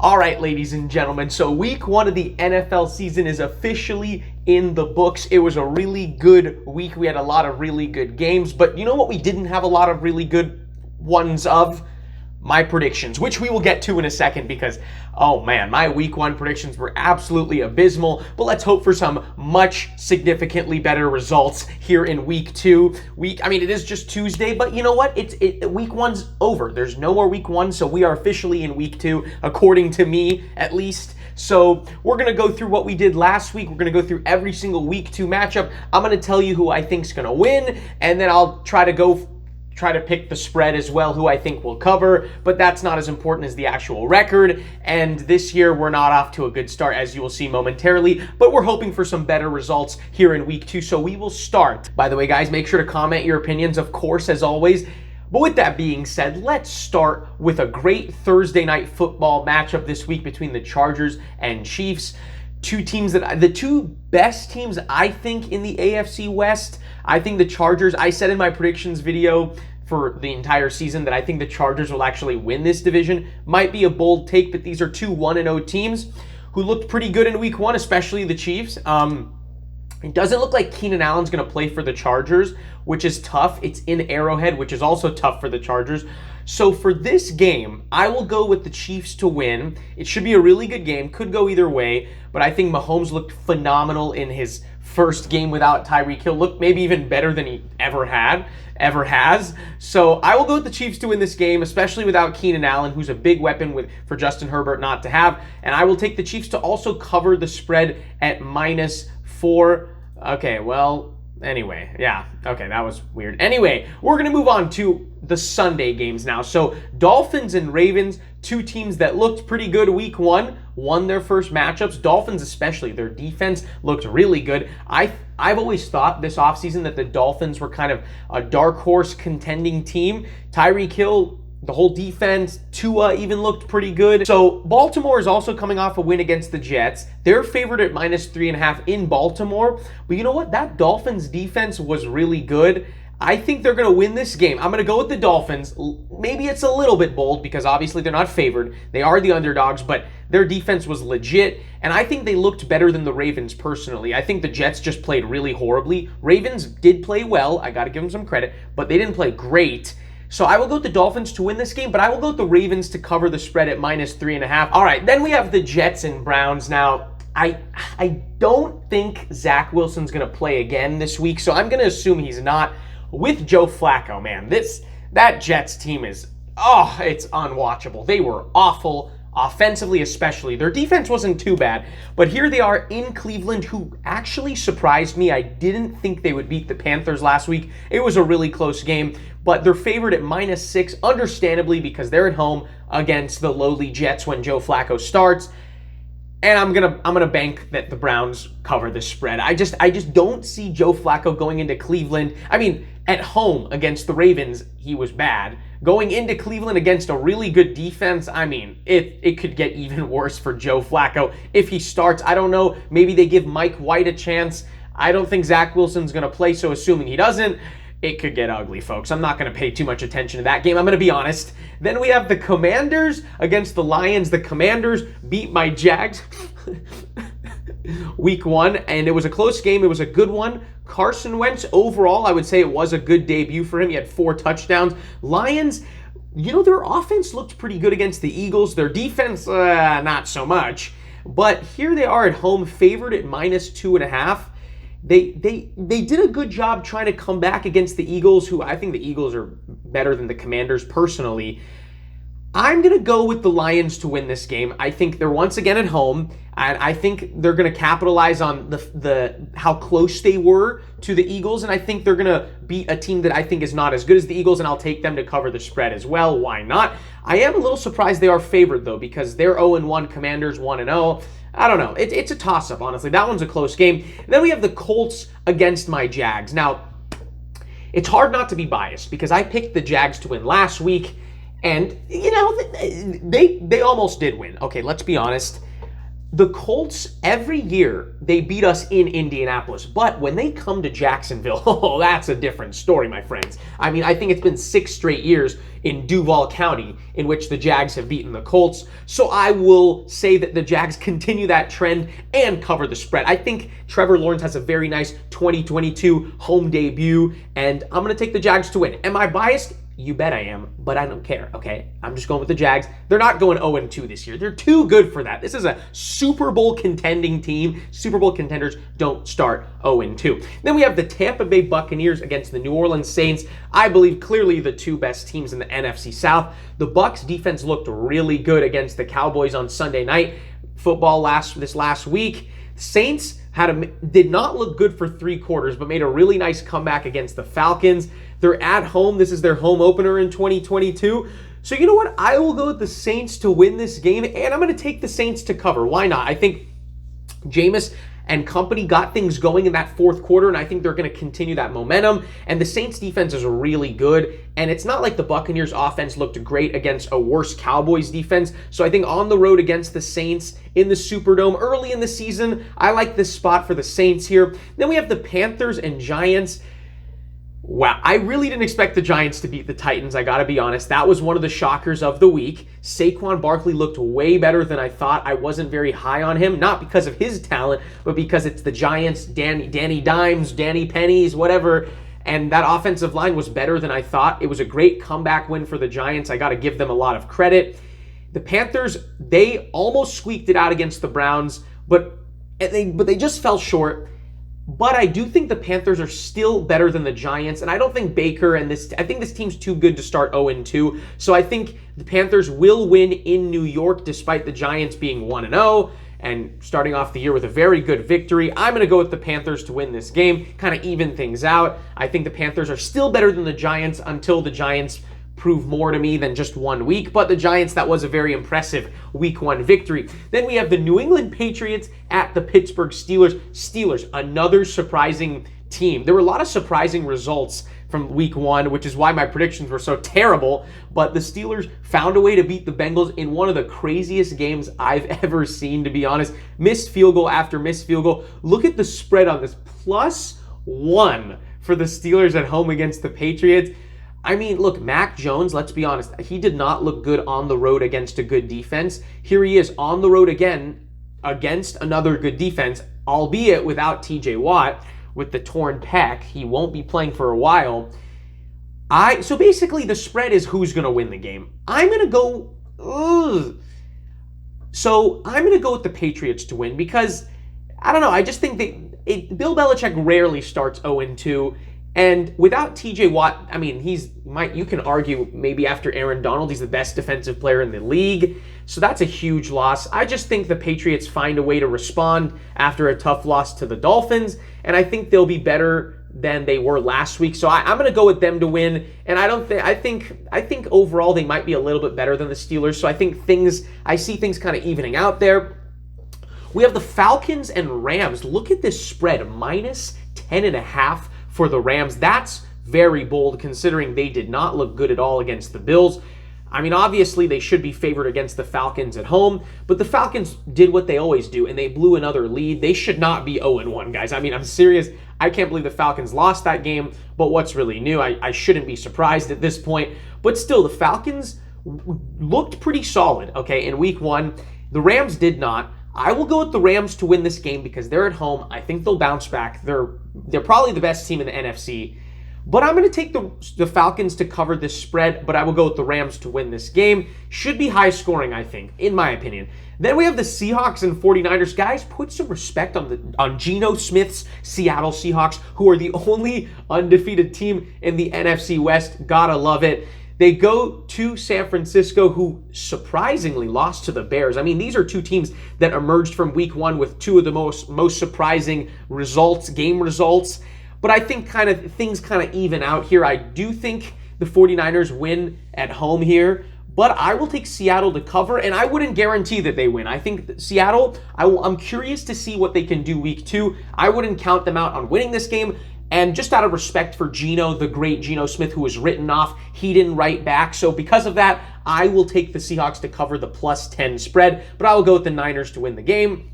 All right, ladies and gentlemen, so week 1 of the NFL season is officially in the books. It was a really good week. We had a lot of really good games, but you know what we didn't have a lot of really good ones of? My predictions, which we will get to in a second because, oh man, my week 1 predictions were absolutely abysmal, but let's hope for some much significantly better results here in week 2. It is just Tuesday, but you know what? Week 1's over. There's no more week 1, so we are officially in week 2, according to me, at least. So we're going to go through what we did last week. We're going to go through every single week 2 matchup. I'm going to tell you who I think's going to win, and then I'll try to pick the spread as well, who I think will cover, but that's not as important as the actual record. And this year, we're not off to a good start, as you will see momentarily, but we're hoping for some better results here in week 2, so we will start. By the way, guys, make sure to comment your opinions, of course, as always. But with that being said, let's start with a great Thursday night football matchup this week between the Chargers and Chiefs. The two best teams, I think, in the AFC West. I think the Chargers, I said in my predictions video for the entire season that I think the Chargers will actually win this division. Might be a bold take, but these are two 1-0 teams who looked pretty good in week 1, especially the Chiefs. It doesn't look like Keenan Allen's going to play for the Chargers, which is tough. It's in Arrowhead, which is also tough for the Chargers. So for this game, I will go with the Chiefs to win. It should be a really good game. Could go either way, but I think Mahomes looked phenomenal in his first game without Tyreek Hill. Looked maybe even better than he ever has. So I will go with the Chiefs to win this game, especially without Keenan Allen, who's a big weapon for Justin Herbert not to have. And I will take the Chiefs to also cover the spread at -4. Okay, well, anyway, yeah. Okay, that was weird. Anyway, we're going to move on to the Sunday games now. So Dolphins and Ravens, two teams that looked pretty good week 1, won their first matchups. Dolphins especially, their defense looked really good. I've always thought this offseason that the Dolphins were kind of a dark horse contending team. Tyreek Hill, the whole defense, Tua even looked pretty good. So Baltimore is also coming off a win against the Jets. They're favored at -3.5 in Baltimore. But you know what? That Dolphins defense was really good. I think they're going to win this game. I'm going to go with the Dolphins. Maybe it's a little bit bold because obviously they're not favored. They are the underdogs, but their defense was legit. And I think they looked better than the Ravens personally. I think the Jets just played really horribly. Ravens did play well. I got to give them some credit, but they didn't play great. So I will go with the Dolphins to win this game, but I will go with the Ravens to cover the spread at -3.5. All right, then we have the Jets and Browns. Now, I don't think Zach Wilson's going to play again this week, so I'm going to assume he's not. With Joe Flacco, man, that Jets team is, it's unwatchable. They were awful, offensively especially. Their defense wasn't too bad, but here they are in Cleveland, who actually surprised me. I didn't think they would beat the Panthers last week. It was a really close game, but they're favored at -6, understandably, because they're at home against the lowly Jets when Joe Flacco starts. And I'm gonna bank that the Browns cover the spread. I just don't see Joe Flacco going into Cleveland. I mean, at home against the Ravens, he was bad. Going into Cleveland against a really good defense, I mean, it could get even worse for Joe Flacco if he starts. I don't know. Maybe they give Mike White a chance. I don't think Zach Wilson's gonna play, so assuming he doesn't, it could get ugly, folks. I'm not going to pay too much attention to that game. I'm going to be honest. Then we have the Commanders against the Lions. The Commanders beat my Jags week 1, and it was a close game. It was a good one. Carson Wentz, overall, I would say it was a good debut for him. He had 4 touchdowns. Lions, their offense looked pretty good against the Eagles. Their defense, not so much. But here they are at home, favored at -2.5. They did a good job trying to come back against the Eagles, who I think the Eagles are better than the Commanders personally. I'm going to go with the Lions to win this game. I think they're once again at home, and I think they're going to capitalize on the how close they were to the Eagles, and I think they're going to beat a team that I think is not as good as the Eagles, and I'll take them to cover the spread as well. Why not? I am a little surprised they are favored, though, because they're 0-1, Commanders 1-0. I don't know. It's a toss-up, honestly. That one's a close game. Then we have the Colts against my Jags. Now, it's hard not to be biased because I picked the Jags to win last week, and, they almost did win. Okay, let's be honest. The Colts, every year, they beat us in Indianapolis. But when they come to Jacksonville, oh, that's a different story, my friends. I mean, I think it's been 6 straight years in Duval County in which the Jags have beaten the Colts. So I will say that the Jags continue that trend and cover the spread. I think Trevor Lawrence has a very nice 2022 home debut, and I'm going to take the Jags to win. Am I biased? You bet I am, but I don't care, okay? I'm just going with the Jags. They're not going 0-2 this year. They're too good for that. This is a Super Bowl contending team. Super Bowl contenders don't start 0-2. Then we have the Tampa Bay Buccaneers against the New Orleans Saints. I believe clearly the 2 best teams in the NFC South. The Bucs defense looked really good against the Cowboys on Sunday night football this last week. Saints did not look good for 3 quarters, but made a really nice comeback against the Falcons. They're at home. This is their home opener in 2022. So you know what? I will go with the Saints to win this game, and I'm going to take the Saints to cover. Why not? I think Jameis and company got things going in that 4th quarter, and I think they're going to continue that momentum. And the Saints defense is really good, and it's not like the Buccaneers offense looked great against a worse Cowboys defense. So I think on the road against the Saints in the Superdome early in the season, I like this spot for the Saints here. Then we have the Panthers and Giants. Wow, I really didn't expect the Giants to beat the Titans, I gotta be honest. That was one of the shockers of the week. Saquon Barkley looked way better than I thought. I wasn't very high on him, not because of his talent, but because it's the Giants, Danny Dimes, Danny Pennies, whatever. And that offensive line was better than I thought. It was a great comeback win for the Giants. I gotta give them a lot of credit. The Panthers, they almost squeaked it out against the Browns, but they just fell short. But I do think the Panthers are still better than the Giants, and I don't think Baker and I think this team's too good to start 0-2. So I think the Panthers will win in New York despite the Giants being 1-0 and starting off the year with a very good victory. I'm going to go with the Panthers to win this game, kind of even things out. I think the Panthers are still better than the Giants until the Giants prove more to me than just 1 week, but the Giants, that was a very impressive week 1 victory. Then we have the New England Patriots at the Pittsburgh Steelers. Steelers, another surprising team. There were a lot of surprising results from week 1, which is why my predictions were so terrible, but the Steelers found a way to beat the Bengals in one of the craziest games I've ever seen, to be honest. Missed field goal after missed field goal. Look at the spread on this, +1 for the Steelers at home against the Patriots. I mean, look, Mac Jones, let's be honest, he did not look good on the road against a good defense. Here he is on the road again against another good defense, albeit without TJ Watt with the torn pec. He won't be playing for a while. So basically the spread is who's going to win the game. I'm going to go So I'm going to go with the Patriots to win because, I don't know, I just think that Bill Belichick rarely starts 0-2. And without TJ Watt, I mean, you can argue maybe after Aaron Donald, he's the best defensive player in the league. So that's a huge loss. I just think the Patriots find a way to respond after a tough loss to the Dolphins. And I think they'll be better than they were last week. So I'm going to go with them to win. And I think overall they might be a little bit better than the Steelers. So I see things kind of evening out there. We have the Falcons and Rams. Look at this spread, -10.5 for the Rams. That's very bold considering they did not look good at all against the Bills. I mean, obviously they should be favored against the Falcons at home, but the Falcons did what they always do, and they blew another lead. They should not be 0-1, guys. I mean, I'm serious. I can't believe the Falcons lost that game, but what's really new? I shouldn't be surprised at this point. But still, the Falcons looked pretty solid, okay, in week 1. The Rams did not. I will go with the Rams to win this game because they're at home. I think they'll bounce back. They're probably the best team in the NFC. But I'm going to take the Falcons to cover this spread, but I will go with the Rams to win this game. Should be high scoring, I think, in my opinion. Then we have the Seahawks and 49ers. Guys, put some respect on Geno Smith's Seattle Seahawks, who are the only undefeated team in the NFC West. Gotta love it. They go to San Francisco, who surprisingly lost to the Bears. I mean, these are two teams that emerged from week 1 with two of the most surprising game results. But I think things kind of even out here. I do think the 49ers win at home here, but I will take Seattle to cover, and I wouldn't guarantee that they win. I think Seattle, I'm curious to see what they can do week 2. I wouldn't count them out on winning this game. And just out of respect for Geno, the great Geno Smith, who was written off, he didn't write back. So because of that, I will take the Seahawks to cover the +10 spread, but I will go with the Niners to win the game.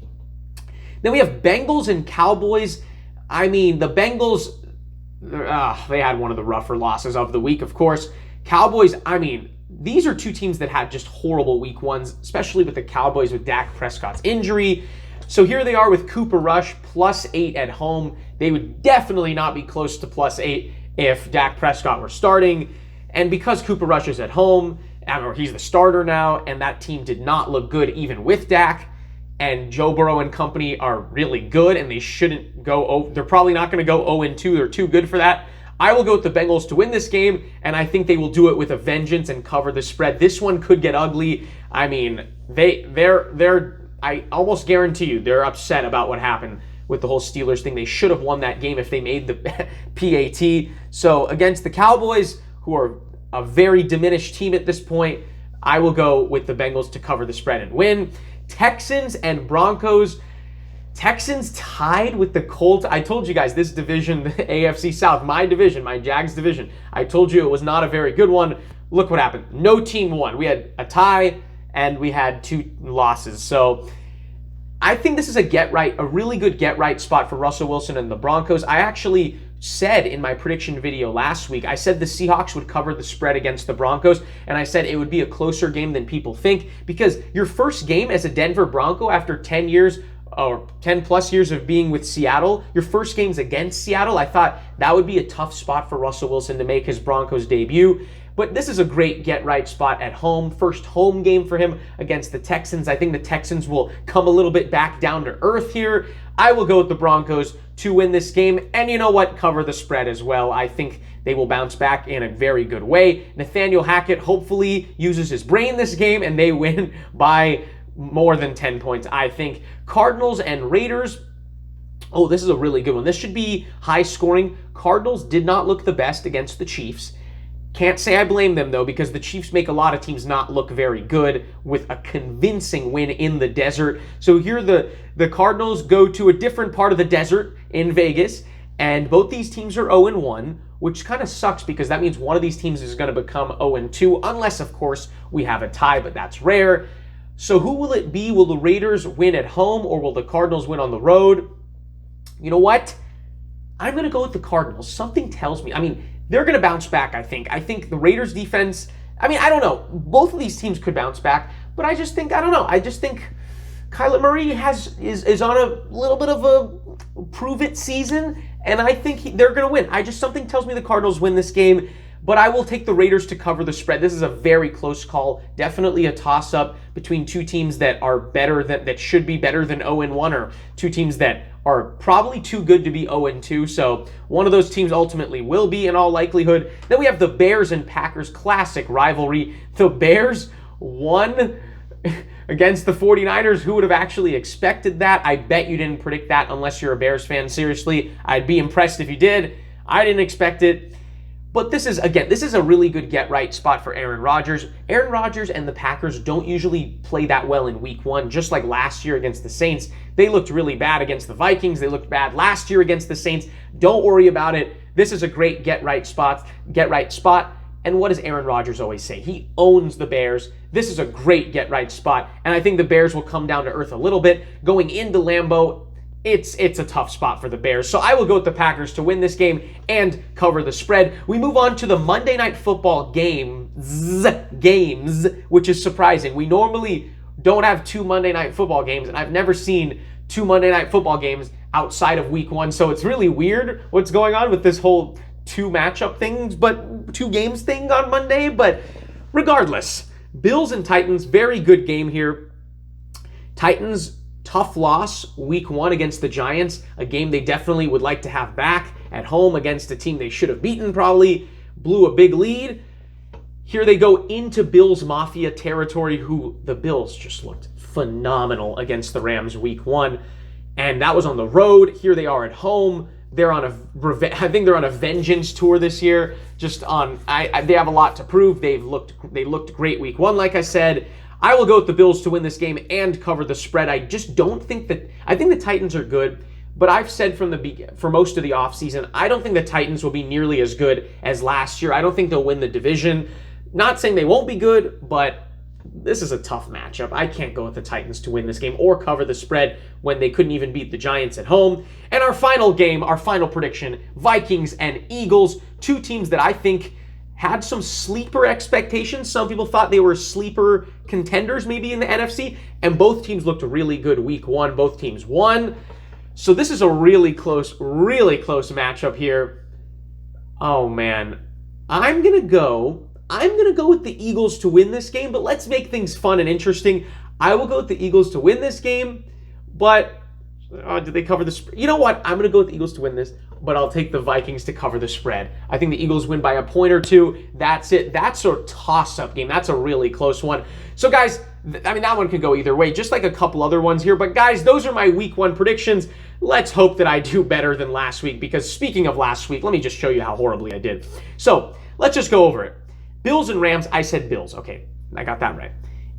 Then we have Bengals and Cowboys. I mean, the Bengals, they had one of the rougher losses of the week, of course. Cowboys, I mean, these are two teams that had just horrible week ones, especially with the Cowboys with Dak Prescott's injury. So here they are with Cooper Rush +8 at home. They would definitely not be close to +8 if Dak Prescott were starting. And because Cooper Rush is at home, or he's the starter now, and that team did not look good even with Dak, and Joe Burrow and company are really good, and they shouldn't go, they're probably not going to go 0-2. They're too good for that. I will go with the Bengals to win this game, and I think they will do it with a vengeance and cover the spread. This one could get ugly. I mean, I almost guarantee you they're upset about what happened with the whole Steelers thing. They should have won that game if they made the PAT. So against the Cowboys, who are a very diminished team at this point, I will go with the Bengals to cover the spread and win. Texans and Broncos. Texans tied with the Colts. I told you guys this division, the AFC South, my division, my Jags division, I told you it was not a very good one. Look what happened. No team won. We had a tie and we had 2 losses. So I think this is a really good get-right spot for Russell Wilson and the Broncos. I actually said in my prediction video last week, I said the Seahawks would cover the spread against the Broncos, and I said it would be a closer game than people think, because your first game as a Denver Bronco after 10 years or 10 plus years of being with Seattle, your first game's against Seattle. I thought that would be a tough spot for Russell Wilson to make his Broncos debut. But this is a great get-right spot at home. First home game for him against the Texans. I think the Texans will come a little bit back down to earth here. I will go with the Broncos to win this game. And you know what? Cover the spread as well. I think they will bounce back in a very good way. Nathaniel Hackett hopefully uses his brain this game and they win by more than 10 points, I think. Cardinals and Raiders. Oh, this is a really good one. This should be high scoring. Cardinals did not look the best against the Chiefs. Can't say I blame them, though, because the Chiefs make a lot of teams not look very good with a convincing win in the desert. So here the Cardinals go to a different part of the desert in Vegas, and both these teams are 0-1, which kind of sucks because that means one of these teams is going to become 0-2, unless, of course, we have a tie, but that's rare. So who will it be? Will the Raiders win at home, or will the Cardinals win on the road? You know what? I'm going to go with the Cardinals. Something tells me, they're going to bounce back, I think. I think the Raiders defense, I don't know. Both of these teams could bounce back, but I just think, I don't know. I just think Kyler Murray is on a little bit of a prove-it season, and I think they're going to win. Something tells me the Cardinals win this game, but I will take the Raiders to cover the spread. This is a very close call. Definitely a toss-up between two teams that are better, that should be better than 0-1, or two teams that are probably too good to be 0-2. So one of those teams ultimately will be in all likelihood. Then we have the Bears and Packers, classic rivalry. The Bears won against the 49ers. Who would have actually expected that? I bet you didn't predict that unless you're a Bears fan. Seriously, I'd be impressed if you did. I didn't expect it. But this is a really good get-right spot for Aaron Rodgers. Aaron Rodgers and the Packers don't usually play that well in week 1, just like last year against the Saints. They looked really bad against the Vikings. They looked bad last year against the Saints. Don't worry about it. This is a great get-right spot. And what does Aaron Rodgers always say? He owns the Bears. This is a great get-right spot. And I think the Bears will come down to earth a little bit. Going into Lambeau, it's a tough spot for the Bears. So I will go with the Packers to win this game and cover the spread. We move on to the Monday Night Football games, which is surprising. We normally don't have 2 Monday Night Football games, and I've never seen 2 Monday Night Football games outside of week 1. So it's really weird what's going on with this whole 2 matchup things, but 2 games thing on Monday. But regardless, Bills and Titans, very good game here. Titans, tough loss week 1 against the Giants, a game they definitely would like to have back at home against a team they should have beaten probably, blew a big lead. Here they go into Bills Mafia territory, who the Bills just looked phenomenal against the Rams week 1, and that was on the road. Here they are at home. I think they're on a vengeance tour this year. They have a lot to prove. They looked great week 1, like I said. I will go with the Bills to win this game and cover the spread. I just don't think I think the Titans are good, but I've said for most of the offseason, I don't think the Titans will be nearly as good as last year. I don't think they'll win the division. Not saying they won't be good, but this is a tough matchup. I can't go with the Titans to win this game or cover the spread when they couldn't even beat the Giants at home. And our final game, our final prediction, Vikings and Eagles, two teams that I think had some sleeper expectations. Some people thought they were sleeper contenders maybe in the NFC, and both teams looked really good week one. Both teams won. So this is a really close matchup here. Oh man. I'm going to go with the Eagles to win this game, but let's make things fun and interesting. I will go with the Eagles to win this game, but did they cover the spread? You know what? I'm going to go with the Eagles to win this, but I'll take the Vikings to cover the spread. I think the Eagles win by a point or two. That's it. That's a toss-up game. That's a really close one. So, guys, I mean, that one could go either way, just like a couple other ones here. But, guys, those are my week one predictions. Let's hope that I do better than last week, because speaking of last week, let me just show you how horribly I did. So, let's just go over it. Bills and Rams, I said Bills. Okay, I got that right.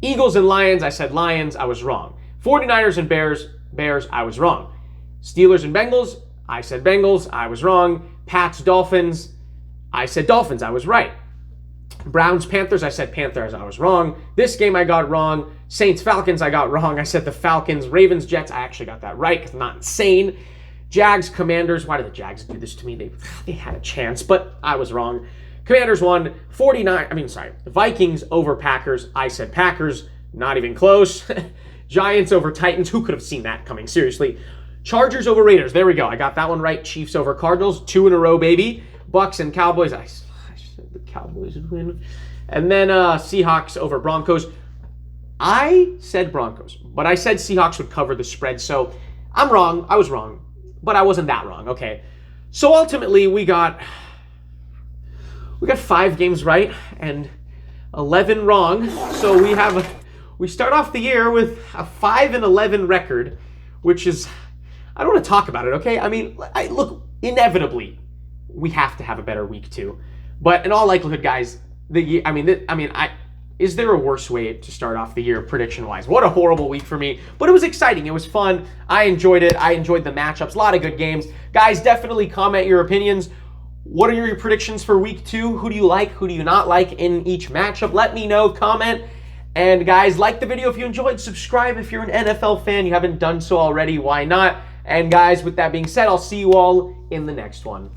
Eagles and Lions, I said Lions. I was wrong. 49ers and Bears, I was wrong. Steelers and Bengals, I said Bengals. I was wrong. Pats, Dolphins, I said Dolphins. I was right. Browns, Panthers, I said Panthers. I was wrong. This game I got wrong. Saints, Falcons, I got wrong. I said the Falcons. Ravens, Jets, I actually got that right because I'm not insane. Jags, Commanders, why did the Jags do this to me? They had a chance, but I was wrong. Commanders won. Vikings over Packers. I said Packers. Not even close. Giants over Titans. Who could have seen that coming? Seriously. Chargers over Raiders. There we go. I got that one right. Chiefs over Cardinals. 2 in a row, baby. Bucks and Cowboys. I said the Cowboys would win. And then Seahawks over Broncos. I said Broncos, but I said Seahawks would cover the spread. So I'm wrong. I was wrong, but I wasn't that wrong. Okay. So ultimately, we got 5 games right and 11 wrong. So we start off the year with a 5-11 record, which is, I don't want to talk about it, okay? I mean, look, inevitably, we have to have a better week 2. But in all likelihood, guys, is there a worse way to start off the year prediction-wise? What a horrible week for me. But it was exciting. It was fun. I enjoyed it. I enjoyed the matchups. A lot of good games. Guys, definitely comment your opinions. What are your predictions for week 2? Who do you like? Who do you not like in each matchup? Let me know. Comment. And guys, like the video if you enjoyed. Subscribe if you're an NFL fan. You haven't done so already. Why not? And guys, with that being said, I'll see you all in the next one.